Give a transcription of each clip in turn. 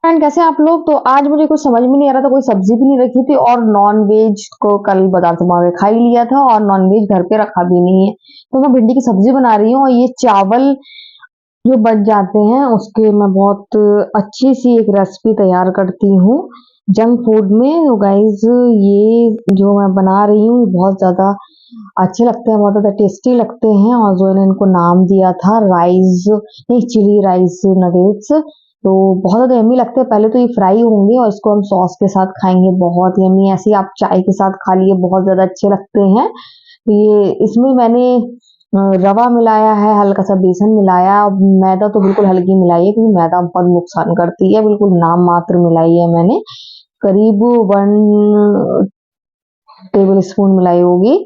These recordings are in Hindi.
फ्रेंड, कैसे हैं आप लोग। तो आज मुझे कुछ समझ में नहीं आ रहा था, कोई सब्जी भी नहीं रखी थी और नॉन वेज को कल बाजार से मंगा के खा ही लिया था और नॉन वेज घर पे रखा भी नहीं है। तो मैं भिंडी की सब्जी बना रही हूँ और ये चावल जो बच जाते हैं उसके मैं बहुत अच्छी सी एक रेसिपी तैयार करती हूँ जंक फूड में। तो गाइज, ये जो मैं बना रही हूँ ये बहुत ज़्यादा अच्छे लगते हैं, बहुत ज़्यादा टेस्टी लगते हैं और जो मैंने इनको नाम दिया था राइस, नहीं, चिली राइस नगेट्स। तो बहुत ज़्यादा यम्मी लगते हैं। पहले तो ये फ्राई होंगे और इसको हम सॉस के साथ खाएंगे, बहुत यम्मी। ऐसे ही आप चाय के साथ खा लिए, बहुत ज़्यादा अच्छे लगते हैं। तो ये इसमें मैंने रवा मिलाया है, हल्का सा बेसन मिलाया, मैदा तो बिल्कुल हल्की मिलाई है क्योंकि मैदा बहुत नुकसान करती है, बिल्कुल नाम मात्र मिलाई है मैंने। करीब 1 टेबल स्पून मिलाई होगी।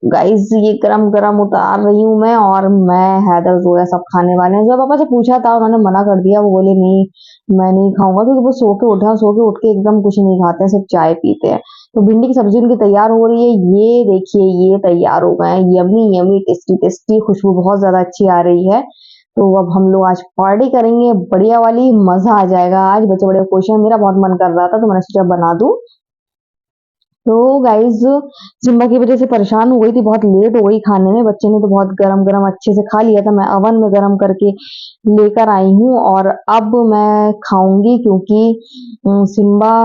गाइस, ये गरम गरम उतार रही हूँ मैं और मैं, हैदर, जोया सब खाने वाले हैं। जो पापा से पूछा था उन्होंने मना कर दिया, वो बोले नहीं मैं नहीं खाऊंगा क्योंकि वो सो के उठे हैं, सो के उठ के एकदम कुछ नहीं खाते हैं, सिर्फ चाय पीते हैं। तो भिंडी की सब्जी उनकी तैयार हो रही है। ये देखिए, ये तैयार हो गए हैं, यम्मी यम्मी, टेस्टी टेस्टी, खुशबू बहुत ज्यादा अच्छी आ रही है। तो अब हम लोग आज पार्टी करेंगे बढ़िया वाली, मजा आ जाएगा। आज बच्चे बड़े खुश हैं, मेरा बहुत मन कर रहा था तो मैंने सोचा बना दूं। तो गाइस, सिम्बा की वजह से परेशान हो गई थी, बहुत लेट हो गई खाने में। बच्चे ने तो बहुत गरम गरम अच्छे से खा लिया था, मैं अवन में गरम करके लेकर आई हूँ और अब मैं खाऊंगी क्योंकि सिम्बा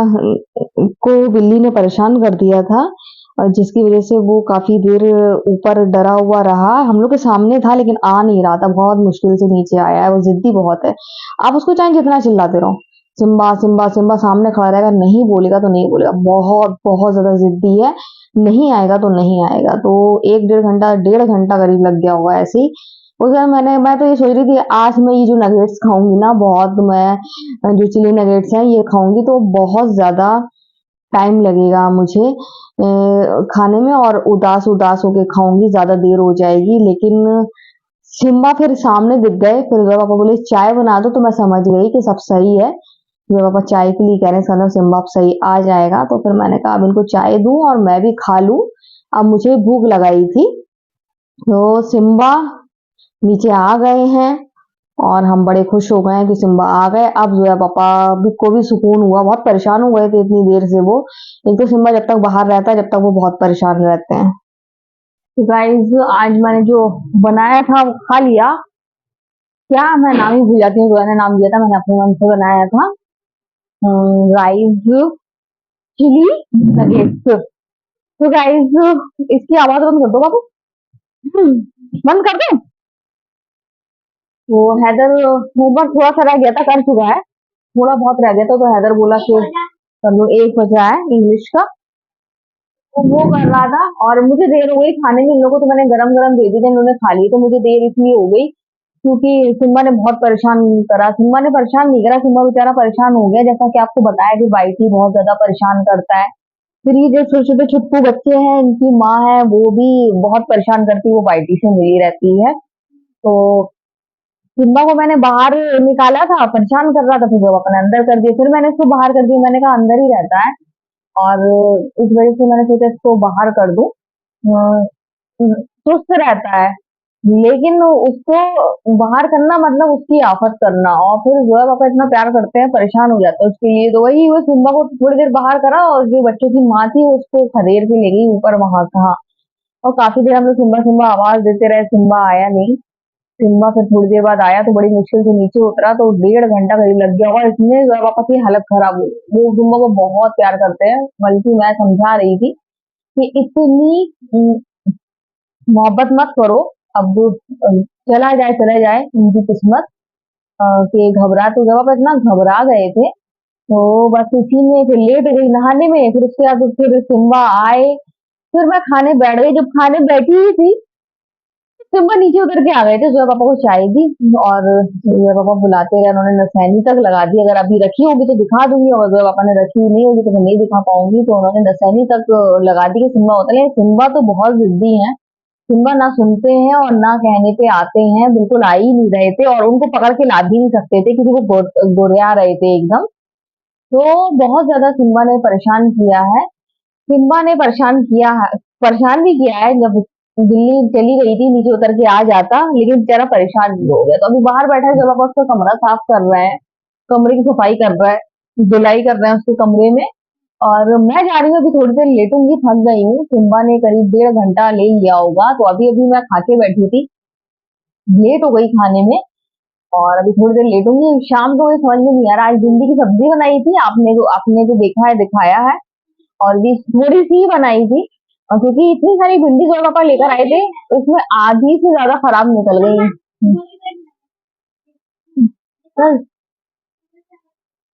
को बिल्ली ने परेशान कर दिया था और जिसकी वजह से वो काफी देर ऊपर डरा हुआ रहा। हम लोग के सामने था लेकिन आ नहीं रहा था, बहुत मुश्किल से नीचे आया है। वो जिद्दी बहुत है, आप उसको चाहे जितना चिल्लाते रहो, सिम्बा सिम्बा सिम्बा सामने खड़ा रहेगा, नहीं बोलेगा तो नहीं बोलेगा, बहुत बहुत ज्यादा जिद्दी है। नहीं आएगा तो नहीं आएगा। तो 1 1.5 घंटा करीब लग गया होगा ऐसे ही। उस दिन मैं तो ये सोच रही थी आज मैं ये जो नगेट्स खाऊंगी ना, बहुत मैं जो चिली नगेट्स हैं ये खाऊंगी तो बहुत ज्यादा टाइम लगेगा मुझे खाने में और उदास उदास होके खाऊंगी, ज्यादा देर हो जाएगी। लेकिन सिम्बा फिर सामने दिख गए, फिर जब पापा बोले चाय बना दो तो मैं समझ गई कि सब सही है। मेरे पापा चाय के लिए कह रहे हैं, मतलब सिम्बा अब सही आ जाएगा। तो फिर मैंने कहा अब इनको चाय दूं और मैं भी खा लूं, अब मुझे भूख लगाई थी। तो सिम्बा नीचे आ गए हैं और हम बड़े खुश हो गए हैं कि सिम्बा आ गए। अब जो है पापा भी को भी सुकून हुआ, बहुत परेशान हो गए थे इतनी देर से वो। एक तो सिम्बा जब तक बाहर रहता है जब तक वो बहुत परेशान रहते हैं। तो गाइज, आज मैंने जो बनाया था वो खा लिया। क्या, मैं नाम ही भूल जाती हूँ, जोया ने नाम दिया था, मैंने अपने मन से बनाया था राइस चिली नगेट्स। तो गाइस, इसकी आवाज बंद कर दो बाबू। बंद कर दे। तो हैदर होमवर्क थोड़ा सा रह गया था, कर चुका है, थोड़ा बहुत रह गया था तो हैदर बोला कि कर लो, 1 बजा है इंग्लिश का। तो वो कर रहा था और मुझे देर हो गई खाने में। इन लोगों को तो मैंने गरम गरम दे दी थी, इन्होंने खा ली, तो मुझे देर इसलिए हो गई क्योंकि सिम्बा ने बहुत परेशान करा। सिम्बा ने परेशान नहीं करा, सिम्बा बेचारा परेशान हो गया, जैसा कि आपको बताया कि बाइटी बहुत ज्यादा परेशान करता है। फिर ये जो छोटे छोटे छुट्टू बच्चे हैं, इनकी माँ है वो भी बहुत परेशान करती है, वो बाइटी से मिली रहती है। तो सिम्बा को मैंने बाहर निकाला था, परेशान कर रहा था, फिर जब अपने अंदर कर दिया, फिर मैंने इसको बाहर कर दिया, मैंने कहा अंदर ही रहता है और इस वजह से मैंने सोचा इसको बाहर कर दूं। सुस्त रहता है लेकिन उसको बाहर करना मतलब उसकी आफत करना। और फिर जो है पापा इतना प्यार करते हैं, परेशान हो जाते हैं उसके लिए। तो वही वो सिम्बा को थोड़ी देर बाहर करा और जो बच्चों की माँ थी वो उसको खदेड़ के ले गई ऊपर, वहां कहा। और काफी देर हम लोग सिम्बा सिम्बा आवाज देते रहे, सिम्बा आया नहीं। सिम्बा फिर थोड़ी देर बाद आया तो बड़ी मुश्किल से नीचे उतरा, तो 1.5 घंटा करीब लग गया होगा। इसमें जो है पापा की हालत खराब हुई। वो सिम्बा को बहुत प्यार करते हैं, बल्कि मैं समझा रही थी कि इतनी मोहब्बत मत करो। अब चला जाए उनकी किस्मत। कि घबरा, तो जब आप इतना घबरा गए थे तो बस इसी में फिर लेट हो गई नहाने में। फिर उसके बाद फिर सिम्बा आए, फिर मैं खाने बैठ गई। जब खाने बैठी ही थी सिम्बा नीचे उतर के आ गए थे, जोया पापा को चाय दी और जोया पापा बुलाते रहे, उन्होंने नसैनी तक लगा दी। अगर अभी रखी होगी तो दिखा दूंगी और जोया पापा ने रखी नहीं होगी तो मैं नहीं दिखा पाऊंगी। तो उन्होंने नसैनी तक लगा दी कि सिम्बा उतरे। सिम्बा तो बहुत जिद्दी है, सिम्बा ना सुनते हैं और ना कहने पे आते हैं, बिल्कुल आ ही नहीं रहे थे और उनको पकड़ के ला भी नहीं सकते थे क्योंकि वो गोरिया रहे थे एकदम। तो बहुत ज्यादा सिम्बा ने परेशान किया है। सिम्बा ने परेशान किया है, परेशान भी किया है। जब दिल्ली चली गई थी नीचे उतर के आ जाता, लेकिन बेचारा परेशान भी हो गया। तो अभी बाहर बैठा है, जब आप उसका कमरा साफ कर रहे हैं कमरे की सफाई कर रहा है, धुलाई कर रहे हैं उसके कमरे में। और मैं जा रही हूँ, अभी थोड़ी देर लेटूंगी, थक गई हूँ। सिम्बा ने करीब 1.5 घंटा ले लिया होगा, तो अभी अभी मैं खा के बैठी थी, लेट हो गई खाने में। और अभी थोड़ी देर लेटूंगी। शाम को मुझे समझ में नहीं आ रहा, आज भिंडी की सब्जी बनाई थी, आपने जो देखा है दिखाया है, और भी थोड़ी सी ही बनाई थी। और क्योंकि इतनी सारी भिंडी जो पापा लेकर आए थे, उसमें आधी से ज्यादा खराब निकल गई। बस,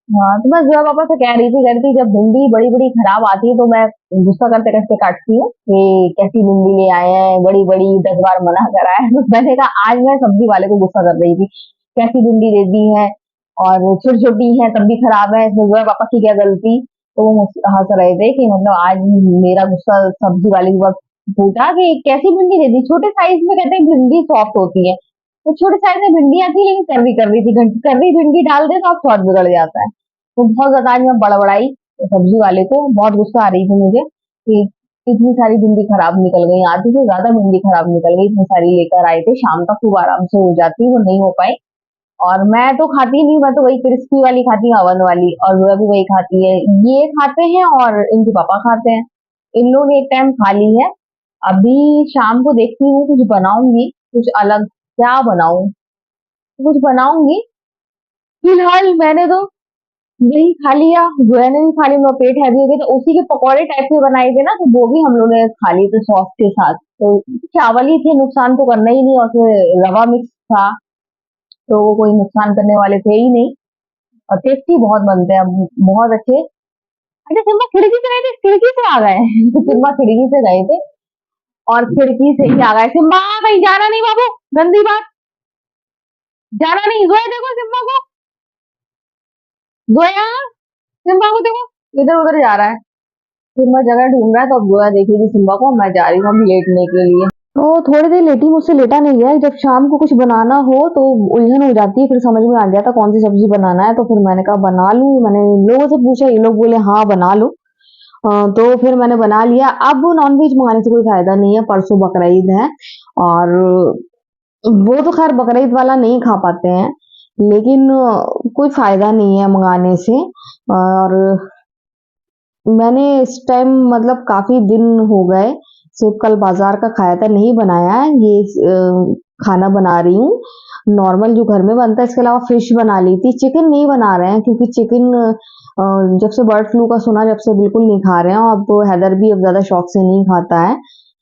हाँ, तो मैं जो पापा से कह रही थी जब भिंडी बड़ी बड़ी खराब आती है तो मैं गुस्सा करते करते काटती हूँ कि कैसी भिंडी ले आए हैं, बड़ी बड़ी 10 बार मना करा है। तो मैंने कहा आज मैं सब्जी वाले को गुस्सा कर रही थी, कैसी भिंडी दे दी है, और छोटी छोटी है तब भी खराब है, इसमें जो है पापा की क्या गलती। तो वो हंस रहे थे कि मतलब आज मेरा गुस्सा सब्जी वाले के पास फूटा कि कैसी भिंडी दे दी। छोटे साइज में कहते हैं भिंडी सॉफ्ट होती है, तो छोटे साइज में भिंडी आती है, लेकिन कर रही थी, कर रही भिंडी डाल दे तो आप स्वाद बिगड़ जाता है। तो बहुत ज्यादा आज मैं बड़बड़ाई सब्जी वाले को, बहुत गुस्सा आ रही थी मुझे कि इतनी सारी भिंडी खराब निकल गई, आधी से ज्यादा भिंडी खराब निकल गई, इतनी सारी लेकर आए थे, शाम तक खूब आराम से हो जाती, वो नहीं हो पाई। और मैं तो खाती नहीं, मैं तो वही क्रिस्पी वाली खाती हूँ, अवन वाली, और वो भी वही खाती है, ये खाते हैं और इनके पापा खाते हैं। इन लोग ने एक टाइम खा ली है। अभी शाम को देखती हूँ कुछ बनाऊंगी, कुछ अलग, क्या बनाऊं, कुछ बनाऊंगी। फिलहाल मैंने तो यही खा लिया, जोया ने भी खा लिया, मेरा पेट हैवी हो गया, तो उसी के पकौड़े टाइप के बनाए थे ना, तो वो भी हम लोग ने खा लिए थे सॉस के साथ। तो चावल ही थे, नुकसान तो करना ही नहीं, और फिर रवा मिक्स था, तो वो कोई नुकसान करने वाले थे ही नहीं। और टेस्टी बहुत बनते हैं, बहुत अच्छे। अरे सिम्बा खिड़की से गए थे, खिड़की से आ गए। सिम्बा खिड़की से गए थे और खिड़की से ही आ गए। सिम्बा कहीं जाना नहीं बाबू, गंदी बात, जाना नहीं। जोया देखो सिम्बा को, जोया, सिम्बा को देखो, इधर उधर जा रहा है। सिम्बा जगह ढूंढ रहा है, तो अब जोया देखेगी सिम्बा को, मैं जा रही हूँ अब लेटने के लिए। तो थोड़ी देर लेटी, मुझसे लेटा नहीं गया। जब शाम को कुछ बनाना हो तो उलझन हो जाती है, फिर समझ में आ गया था कौन सी सब्जी बनाना है, तो फिर मैंने कहा बना लूं। मैंने लोगों से पूछा, ये लोग बोले हाँ बना लो। तो फिर मैंने बना लिया। अब नॉनवेज मंगाने से कोई फायदा नहीं है, परसों बकरीद है, और वो तो खैर बकरीद वाला नहीं खा पाते हैं, लेकिन कोई फायदा नहीं है मंगाने से। और मैंने इस टाइम मतलब काफी दिन हो गए, सिर्फ कल बाजार का खाया था, नहीं बनाया है ये। खाना बना रही हूँ नॉर्मल जो घर में बनता है, इसके अलावा फिश बना ली थी। चिकन नहीं बना रहे हैं क्योंकि चिकन जब से बर्ड फ्लू का सुना, जब से बिल्कुल नहीं खा रहे हैं। अब तो हैदर भी अब ज्यादा शौक से नहीं खाता है,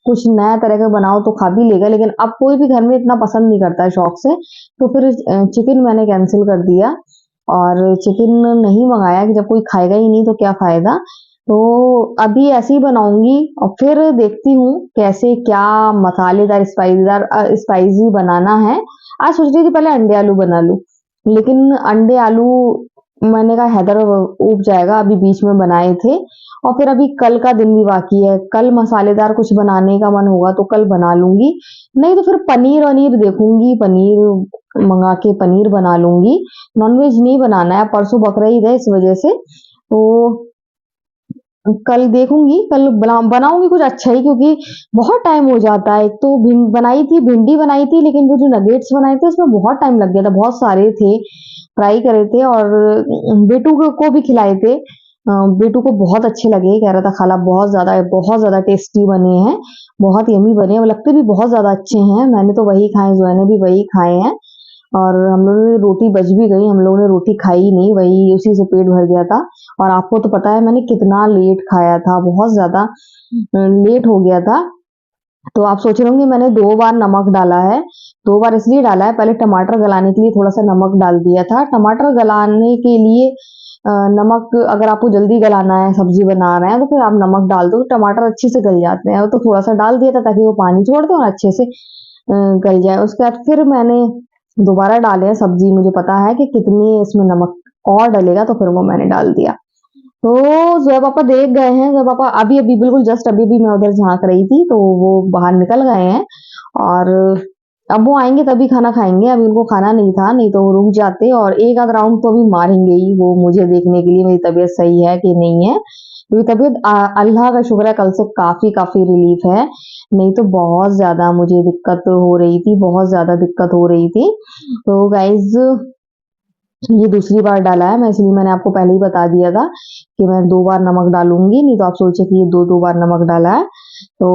कुछ नया तरह का बनाओ तो खा भी लेगा, लेकिन अब कोई भी घर में इतना पसंद नहीं करता है शौक से। तो फिर चिकन मैंने कैंसिल कर दिया, और चिकन नहीं मंगाया कि जब कोई खाएगा ही नहीं तो क्या फायदा। तो अभी ऐसे ही बनाऊंगी, और फिर देखती हूँ कैसे क्या मसालेदार स्पाइसीदार स्पाइसी बनाना है। आज सोच रही थी पहले अंडे आलू बना लूं, लेकिन अंडे आलू मैंने कहा हैदर उब जाएगा, अभी बीच में बनाए थे। और फिर अभी कल का दिन भी बाकी है, कल मसालेदार कुछ बनाने का मन होगा तो कल बना लूंगी, नहीं तो फिर पनीर वनीर देखूंगी, पनीर मंगा के पनीर बना लूंगी। नॉनवेज नहीं बनाना है, परसों बकरीद है इस वजह से। तो कल देखूंगी, कल बनाऊंगी कुछ अच्छा ही, क्योंकि बहुत टाइम हो जाता है। एक तो बनाई थी, भिंडी बनाई थी, लेकिन वो जो नगेट्स बनाए थे उसमें बहुत टाइम लग गया था, बहुत सारे थे, फ्राई करे थे, और बेटू को भी खिलाए थे। बेटू को बहुत अच्छे लगे, कह रहा था खाला बहुत ज्यादा टेस्टी बने हैं, बहुत यमी बने हैं, लगते भी बहुत ज्यादा अच्छे हैं। मैंने तो वही खाए, जो ने भी वही खाए हैं। और हम लोगों ने रोटी बच भी गई, हम लोगों ने रोटी खाई ही नहीं, वही उसी से पेट भर गया था। और आपको तो पता है मैंने कितना लेट खाया था, बहुत ज्यादा लेट हो गया था। तो आप सोच रहे होंगे मैंने 2 बार नमक डाला है, 2 बार इसलिए डाला है, पहले टमाटर गलाने के लिए थोड़ा सा नमक डाल दिया था। टमाटर गलाने के लिए नमक, अगर आपको जल्दी गलाना है, सब्जी बना रहे हैं, तो फिर आप नमक डाल दो, तो टमाटर अच्छे से गल जाते हैं। तो थोड़ा सा डाल दिया था ताकि वो पानी छोड़ दे और अच्छे से गल जाए। उसके बाद फिर मैंने दोबारा डाले हैं सब्जी, मुझे पता है कि कितनी इसमें नमक और डलेगा, तो फिर वो मैंने डाल दिया। तो जोया पापा देख गए हैं, जोया पापा अभी अभी बिल्कुल जस्ट अभी भी मैं उधर झांक रही थी, तो वो बाहर निकल गए हैं। और अब वो आएंगे तभी खाना खाएंगे, अभी उनको खाना नहीं था, नहीं तो वो रुक जाते, और एक आध राउंड तो अभी मारेंगे ही वो, मुझे देखने के लिए मेरी तबीयत सही है कि नहीं है। क्योंकि तबीयत अल्लाह का शुक्र है कल से काफी काफी रिलीफ है, नहीं तो बहुत ज्यादा मुझे दिक्कत हो रही थी, बहुत ज्यादा दिक्कत हो रही थी। तो गाइज ये दूसरी बार डाला है, मैं इसलिए मैंने आपको पहले ही बता दिया था कि मैं 2 बार नमक डालूँगी, नहीं तो आप सोचे कि ये 2-2 बार नमक डाला है। तो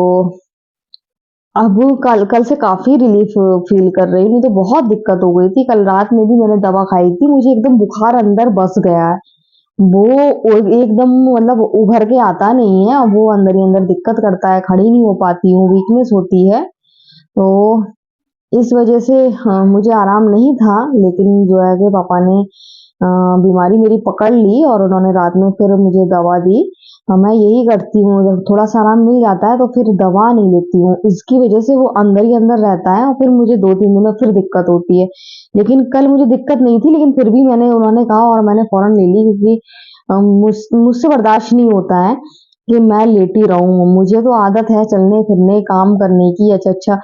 अब कल कल से काफ़ी रिलीफ़ फ़ील कर रही हूँ, नहीं तो बहुत दिक्कत हो गई थी। कल रात में भी मैंने दवा खाई थी, मुझे एकदम बुखार अंदर बस गया है। वो एकदम मतलब उभर के आता नहीं है, वो अंदर ही अंदर दिक्कत करता है, खड़ी नहीं हो पाती हूँ, वीकनेस होती है। तो इस वजह से हाँ, मुझे आराम नहीं था, लेकिन जो है कि पापा ने बीमारी मेरी पकड़ ली और उन्होंने रात में फिर मुझे दवा दी। मैं यही करती हूँ, जब थोड़ा-सा आराम मिल जाता है तो फिर दवा नहीं लेती हूँ। इसकी वजह से वो अंदर ही अंदर रहता है और फिर मुझे 2-3 दिन में फिर दिक्कत होती है। लेकिन कल मुझे दिक्कत नहीं थी, लेकिन फिर भी उन्होंने कहा और मैंने फ़ौरन ले ली, क्योंकि मुझसे बर्दाश्त नहीं होता है कि मैं लेटी रहूँ। मुझे तो आदत है चलने-फिरने, काम करने की, अच्छा-अच्छा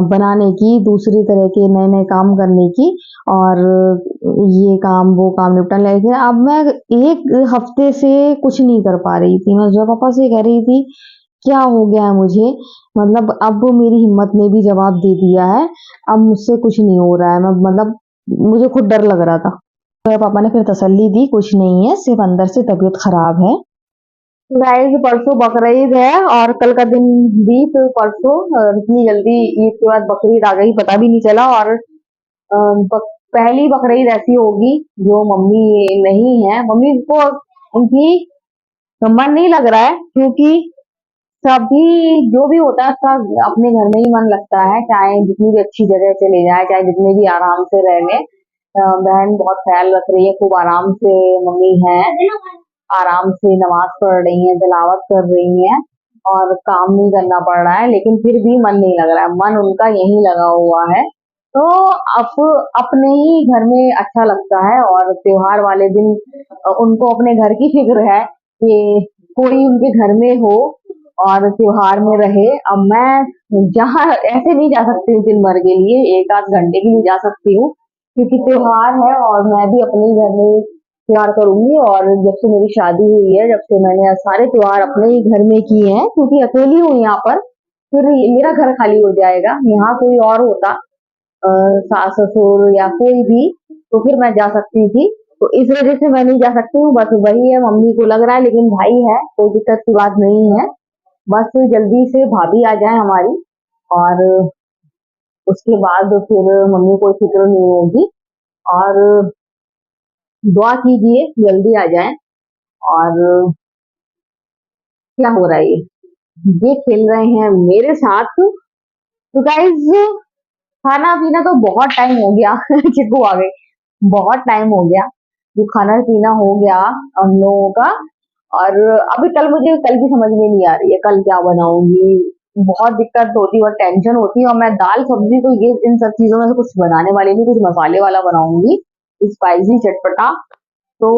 बनाने की, दूसरी तरह के नए-नए काम करने की, और ये काम, वो काम निपटाने लगे थे। अब मैं 1 हफ्ते से कुछ नहीं कर पा रही थी। मैं जो पापा से कह रही थी, क्या हो गया है मुझे? मतलब अब मेरी हिम्मत ने भी जवाब दे दिया है, अब मुझसे कुछ नहीं हो रहा है। मैं मतलब मुझे खुद डर लग रहा था। तो पापा ने फिर तसल्ली दी, कुछ नहीं है, सिर्फ़ अंदर से तबीयत खराब है। गाइस, परसों बकरीद है और कल का दिन भी फिर परसों, इतनी जल्दी ईद के बाद बकरीद आ गई, पता भी नहीं चला। और पहली बकरीद ऐसी होगी जो मम्मी नहीं है, मम्मी को उनकी मन नहीं लग रहा है, क्योंकि सभी जो भी होता है उसका अपने घर में ही मन लगता है, चाहे जितनी भी अच्छी जगह चले जाए, चाहे जितने भी आराम से रह लें। बहन बहुत ख्याल रख रही है, खूब आराम से मम्मी है, आराम से नमाज पढ़ रही हैं, तिलावत कर रही हैं, और काम नहीं करना पड़ रहा है, लेकिन फिर भी मन नहीं लग रहा है, मन उनका यहीं लगा हुआ है। तो अब अपने ही घर में अच्छा लगता है, और त्योहार वाले दिन उनको अपने घर की फिक्र है कि कोई उनके घर में हो और त्योहार में रहे। अब मैं जहाँ ऐसे नहीं जा सकती हूँ दिन भर के लिए, 1 आध घंटे के लिए जा सकती हूँ, क्योंकि त्योहार है और मैं भी अपने ही घर में त्योहार करूंगी। और जब से मेरी शादी हुई है, जब से मैंने सारे त्योहार अपने ही घर में किए हैं, क्योंकि अकेली हूँ यहाँ पर, फिर मेरा घर खाली हो जाएगा। यहाँ कोई और होता, सास ससुर या कोई भी, तो फिर मैं जा सकती थी। तो इस वजह से मैं नहीं जा सकती हूँ, बस वही है, मम्मी को लग रहा है, लेकिन भाई है, कोई दिक्कत की बात नहीं है। बस जल्दी से भाभी आ जाए हमारी, और उसके बाद फिर मम्मी को फिक्र नहीं होगी। और दुआ कीजिए जल्दी आ जाए। और क्या हो रहा है ये खेल रहे हैं मेरे साथ। तो गाइज, खाना पीना तो बहुत टाइम हो गया चिकू आ गई, बहुत टाइम हो गया जो खाना पीना हो गया हम लोगों का। और अभी कल मुझे कल की समझ में नहीं आ रही है, कल क्या बनाऊंगी, बहुत दिक्कत होती है और टेंशन होती है। और मैं दाल सब्जी तो ये इन सब चीजों में से कुछ बनाने वाली नहीं, कुछ मसाले वाला बनाऊंगी, स्पाइसी चटपटा। तो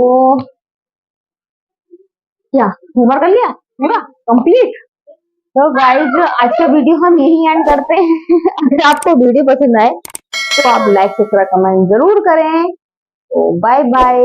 क्या होमवर्क कर लिया पूरा कंप्लीट? तो गाइज, आज का वीडियो हम यही एंड करते हैं अगर आपको वीडियो पसंद आए तो आप लाइक सब्सक्राइब कमेंट जरूर करें। तो बाय बाय।